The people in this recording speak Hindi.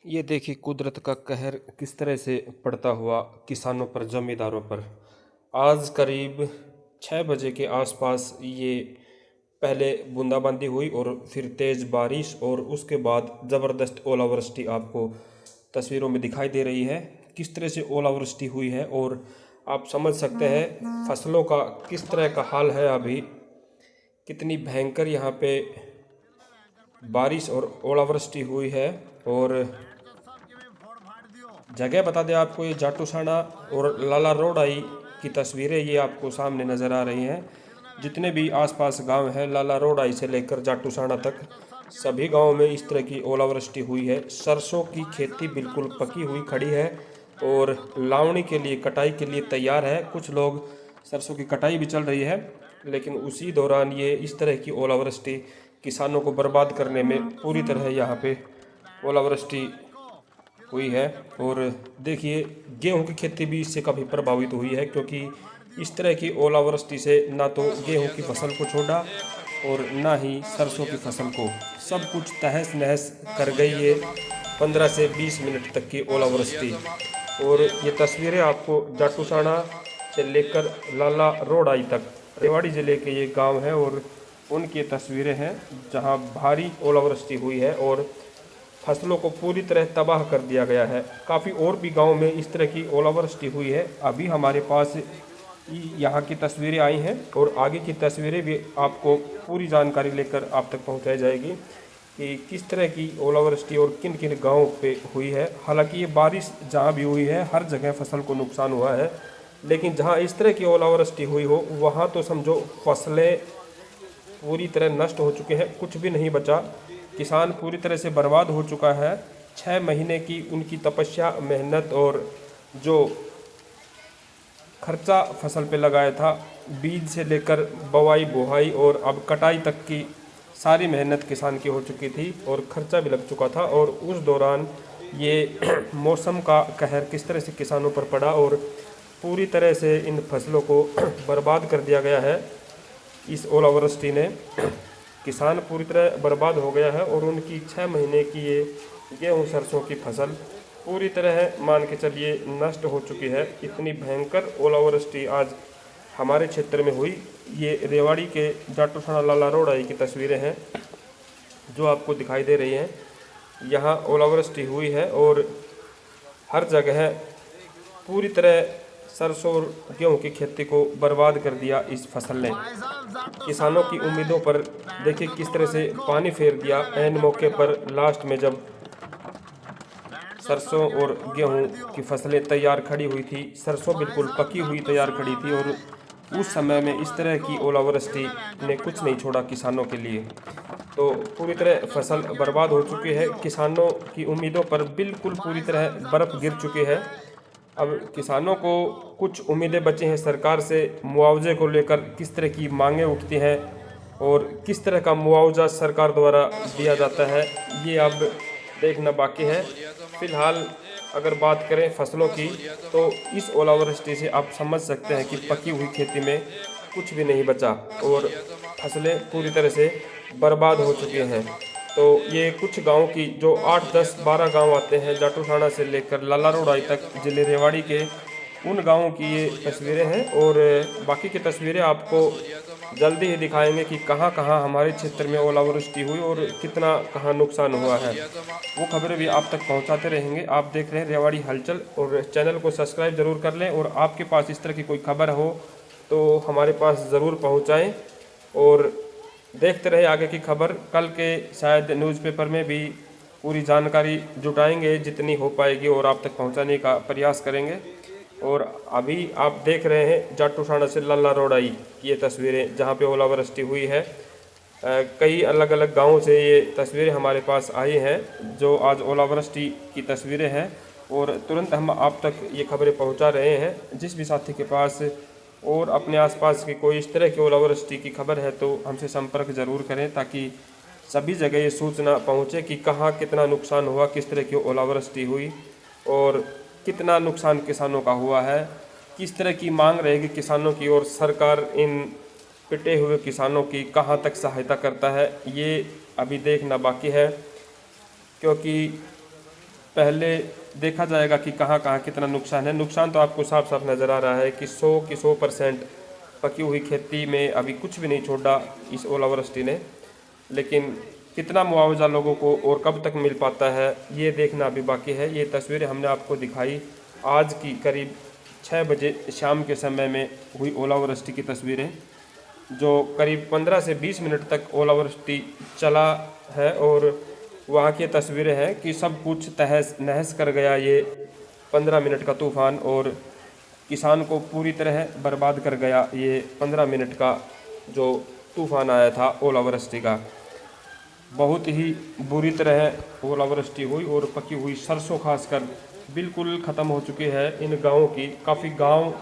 ये देखिए कुदरत का कहर किस तरह से पड़ता हुआ किसानों पर, जमींदारों पर। आज करीब 6 बजे के आसपास ये पहले बूंदाबांदी हुई और फिर तेज़ बारिश और उसके बाद ज़बरदस्त ओलावृष्टि आपको तस्वीरों में दिखाई दे रही है। किस तरह से ओलावृष्टि हुई है और आप समझ सकते हैं फसलों का किस तरह का हाल है। अभी कितनी भयंकर यहाँ पे बारिश और ओलावृष्टि हुई है। और जगह बता दें आपको, ये जाटूसाना और लाला रोडाई की तस्वीरें ये आपको सामने नज़र आ रही हैं। जितने भी आसपास गांव हैं, लाला रोडाई से लेकर जाटूसाना तक, सभी गांवों में इस तरह की ओलावृष्टि हुई है। सरसों की खेती बिल्कुल पकी हुई खड़ी है और लावणी के लिए, कटाई के लिए तैयार है। कुछ लोग सरसों की कटाई भी चल रही है, लेकिन उसी दौरान ये इस तरह की ओलावृष्टि किसानों को बर्बाद करने में पूरी तरह यहाँ पे ओलावृष्टि हुई है। और देखिए गेहूं की खेती भी इससे काफ़ी प्रभावित हुई है, क्योंकि इस तरह की ओलावृष्टि से ना तो गेहूं की फसल को छोड़ा और ना ही सरसों की फसल को, सब कुछ तहस नहस कर गई ये 15 से 20 मिनट तक की ओलावृष्टि। और ये तस्वीरें आपको जाटूसाना से लेकर लाला रोडाई तक, रेवाड़ी ज़िले के ये गांव है और उनकी तस्वीरें हैं जहां भारी ओलावृष्टि हुई है और फसलों को पूरी तरह तबाह कर दिया गया है। काफ़ी और भी गांव में इस तरह की ओलावृष्टि हुई है। अभी हमारे पास यहाँ की तस्वीरें आई हैं और आगे की तस्वीरें भी आपको पूरी जानकारी लेकर आप तक पहुँचाई जाएगी कि किस तरह की ओलावृष्टि और किन किन गाँव पे हुई है। हालांकि ये बारिश जहाँ भी हुई है हर जगह फसल को नुकसान हुआ है, लेकिन जहाँ इस तरह की ओलावृष्टि हुई हो वहाँ तो समझो फसलें पूरी तरह नष्ट हो चुके हैं, कुछ भी नहीं बचा। किसान पूरी तरह से बर्बाद हो चुका है। 6 महीने की उनकी तपस्या, मेहनत और जो खर्चा फसल पे लगाया था, बीज से लेकर बवाई बुहाई और अब कटाई तक की सारी मेहनत किसान की हो चुकी थी और खर्चा भी लग चुका था। और उस दौरान ये मौसम का कहर किस तरह से किसानों पर पड़ा और पूरी तरह से इन फसलों को बर्बाद कर दिया गया है। इस ओलावृष्टि ने किसान पूरी तरह बर्बाद हो गया है और उनकी 6 महीने की ये गेहूँ सरसों की फसल पूरी तरह मान के चलिए नष्ट हो चुकी है। इतनी भयंकर ओलावृष्टि आज हमारे क्षेत्र में हुई। ये रेवाड़ी के जाटूसाना लाला रोडाई की तस्वीरें हैं जो आपको दिखाई दे रही हैं। यहाँ ओलावृष्टि हुई है और हर जगह पूरी तरह सरसों और गेहूँ की खेती को बर्बाद कर दिया इस फसल ने। किसानों की उम्मीदों पर देखिए किस तरह से पानी फेर दिया ऐन मौके पर। लास्ट में जब सरसों और गेहूं की फसलें तैयार खड़ी हुई थी, सरसों बिल्कुल पकी हुई तैयार खड़ी थी और उस समय में इस तरह की ओलावृष्टि ने कुछ नहीं छोड़ा किसानों के लिए। तो पूरी तरह फसल बर्बाद हो चुकी है। किसानों की उम्मीदों पर बिल्कुल पूरी तरह बर्फ़ गिर चुकी है। अब किसानों को कुछ उम्मीदें बची हैं सरकार से, मुआवजे को लेकर किस तरह की मांगें उठती हैं और किस तरह का मुआवजा सरकार द्वारा दिया जाता है, ये अब देखना बाकी है। फिलहाल अगर बात करें फसलों की, तो इस ओलावृष्टि से आप समझ सकते हैं कि पकी हुई खेती में कुछ भी नहीं बचा और फसलें पूरी तरह से बर्बाद हो चुकी हैं। तो ये कुछ गांव की, जो 8, 10, 12 गांव आते हैं जाटूसाना से लेकर लाला रोडाई तक जिले रेवाड़ी के, उन गांवों की ये तस्वीरें हैं। और बाकी की तस्वीरें आपको जल्दी ही दिखाएंगे कि कहां कहां हमारे क्षेत्र में ओलावृष्टि हुई और कितना कहां नुकसान हुआ है। वो खबरें भी आप तक पहुंचाते रहेंगे। आप देख रहे हैं रेवाड़ी हलचल और चैनल को सब्सक्राइब ज़रूर कर लें और आपके पास इस तरह की कोई खबर हो तो हमारे पास ज़रूर पहुँचाएँ और देखते रहे आगे की खबर। कल के शायद न्यूज़पेपर में भी पूरी जानकारी जुटाएंगे जितनी हो पाएगी और आप तक पहुंचाने का प्रयास करेंगे। और अभी आप देख रहे हैं जाटूसाना से लाला रोडाई की ये तस्वीरें जहां पे ओलावृष्टि हुई है। कई अलग अलग गांवों से ये तस्वीरें हमारे पास आई हैं जो आज ओलावृष्टि की तस्वीरें हैं और तुरंत हम आप तक ये खबरें पहुंचा रहे हैं। जिस भी साथी के पास और अपने आसपास की कोई इस तरह की ओलावृष्टि की खबर है तो हमसे संपर्क ज़रूर करें, ताकि सभी जगह ये सूचना पहुंचे कि कहाँ कितना नुकसान हुआ, किस तरह की ओलावृष्टि हुई और कितना नुकसान किसानों का हुआ है। किस तरह की मांग रहेगी किसानों की और सरकार इन पिटे हुए किसानों की कहाँ तक सहायता करता है, ये अभी देखना बाकी है। क्योंकि पहले देखा जाएगा कि कहाँ कहाँ कितना नुकसान है। नुकसान तो आपको साफ साफ नज़र आ रहा है कि 100 की 100% पकी हुई खेती में अभी कुछ भी नहीं छोड़ा इस ओलावृष्टि ने। लेकिन कितना मुआवजा लोगों को और कब तक मिल पाता है ये देखना अभी बाकी है। ये तस्वीरें हमने आपको दिखाई आज की करीब 6 बजे शाम के समय में हुई ओलावृष्टि की तस्वीरें, जो करीब 15 से 20 मिनट तक ओलावृष्टि चला है। और वहाँ की तस्वीरें हैं कि सब कुछ तहस नहस कर गया ये 15 मिनट का तूफ़ान, और किसान को पूरी तरह बर्बाद कर गया ये 15 मिनट का जो तूफ़ान आया था ओलावृष्टि का। बहुत ही बुरी तरह ओलावृष्टि हुई और पकी हुई सरसों खासकर बिल्कुल ख़त्म हो चुकी है इन गाँवों की। काफ़ी गांव